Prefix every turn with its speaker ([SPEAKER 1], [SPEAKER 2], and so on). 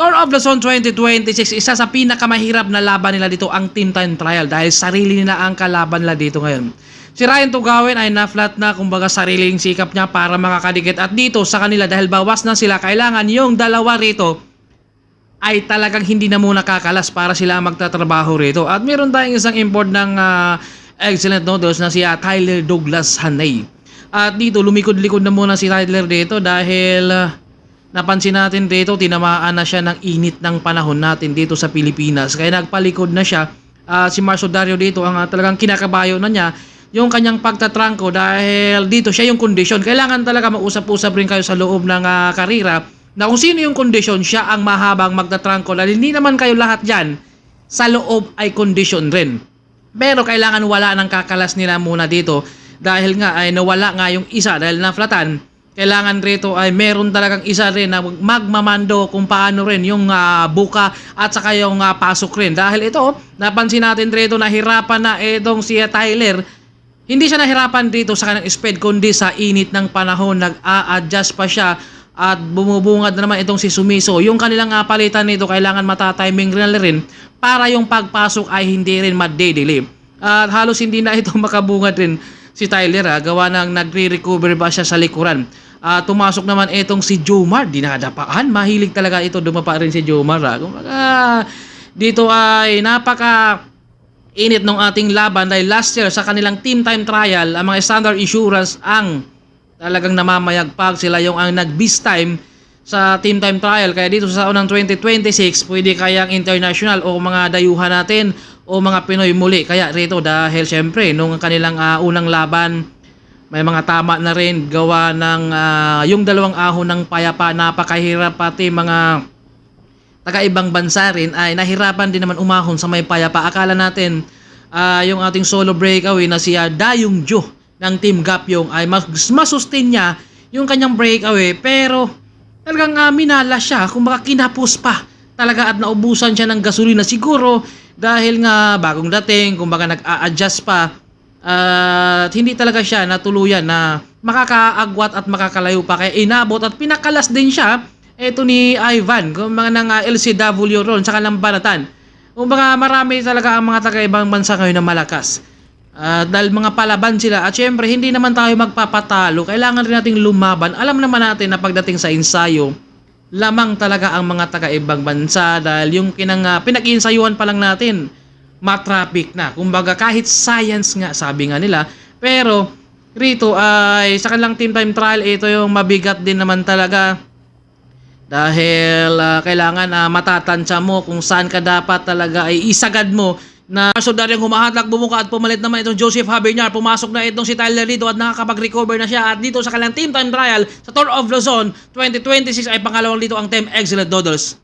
[SPEAKER 1] Tour of Luzon 2026, isa sa pinakamahirap na laban nila dito ang team time trial dahil sarili nila ang kalaban nila dito ngayon. Si Ryan Tugawin ay na-flat na kumbaga sariling sikap niya para makakadikit at dito sa kanila dahil bawas na sila, kailangan yung dalawa rito ay talagang hindi na muna kakalas para sila magtatrabaho rito. At meron tayong isang import ng excellent noodles na si Tyler Douglas Hanay. At dito lumikod-likod na muna si Tyler dito dahil napansin natin dito, tinamaan na siya ng init ng panahon natin dito sa Pilipinas. Kaya nagpalikod na siya. Si Marcio Dario dito ang talagang kinakabayo na niya yung kanyang pagtatrangko dahil dito siya yung kondisyon. Kailangan talaga mausap-usap rin kayo sa loob ng karera na kung sino yung kondisyon, siya ang mahabang magtatrangko. Dahil hindi naman kayo lahat dyan sa loob ay kondisyon rin. Pero kailangan wala ng kakalas nila muna dito dahil nga ay nawala nga yung isa dahil na-flatan. Kailangan rito ay meron talagang isa rin na magmamando kung paano rin yung buka at saka yung pasok rin. Dahil ito, napansin natin rito na hirapan na itong si Tyler. Hindi siya nahirapan dito sa kanyang speed kundi sa init ng panahon. Nag-a-adjust pa siya at bumubungad na naman itong si Sumiso. Yung kanilang palitan nito kailangan matatiming rin para yung pagpasok ay hindi rin mad-delay. At halos hindi na ito makabungad rin si Tyler gawa ng nagre-recover ba siya sa likuran. Tumasok naman itong si Jomar, dinadapaan, mahilig talaga ito, dumapa rin si Jomar. Dito ay napaka init ng ating laban dahil last year sa kanilang team time trial, ang mga Standard Insurance ang talagang namamayagpag, sila yung ang nag-beast time sa team time trial. Kaya dito sa unang 2026, pwede kayang international o mga dayuhan natin o mga Pinoy muli. Kaya rito dahil syempre nung kanilang unang laban, may mga tama na rin gawa ng yung dalawang ahon ng payapa, napakahirap, pati mga taga-ibang bansa rin ay nahirapan din naman umahon sa may payapa. Akala natin yung ating solo breakaway na si Dayong Jo ng Team Gapyong ay masustain niya yung kanyang breakaway, pero talagang minala siya, kumbaga kinapos pa talaga at naubusan siya ng gasolina siguro dahil nga bagong dating, kumbaga nag-a-adjust pa. At hindi talaga siya natuluyan na makakaagwat at makakalayo pa, kaya inabot at pinakalas din siya ito ni Ivan kung mga ng LCW ron sa kanilang banatan. Kung mga marami talaga ang mga taga-ibang bansa ngayon na malakas dahil mga palaban sila at syempre hindi naman tayo magpapatalo, kailangan rin nating lumaban. Alam naman natin na pagdating sa ensayo lamang talaga ang mga taga-ibang bansa dahil yung pinag-iinsayuhan pa lang natin matraffic na. Kumbaga kahit science nga sabi nga nila, pero rito ay sa kanilang team time trial ito yung mabigat din naman talaga dahil kailangan matatansya mo kung saan ka dapat talaga ay isagad mo na soldaryang humahatak, bumuka at pumalit naman itong Joseph Habernar. Pumasok na itong si Tyler dito at nakakapag-recover na siya at dito sa kanilang team time trial sa Tour of Luzon 2026 ay pangalawang dito ang Team Excellent Noodles.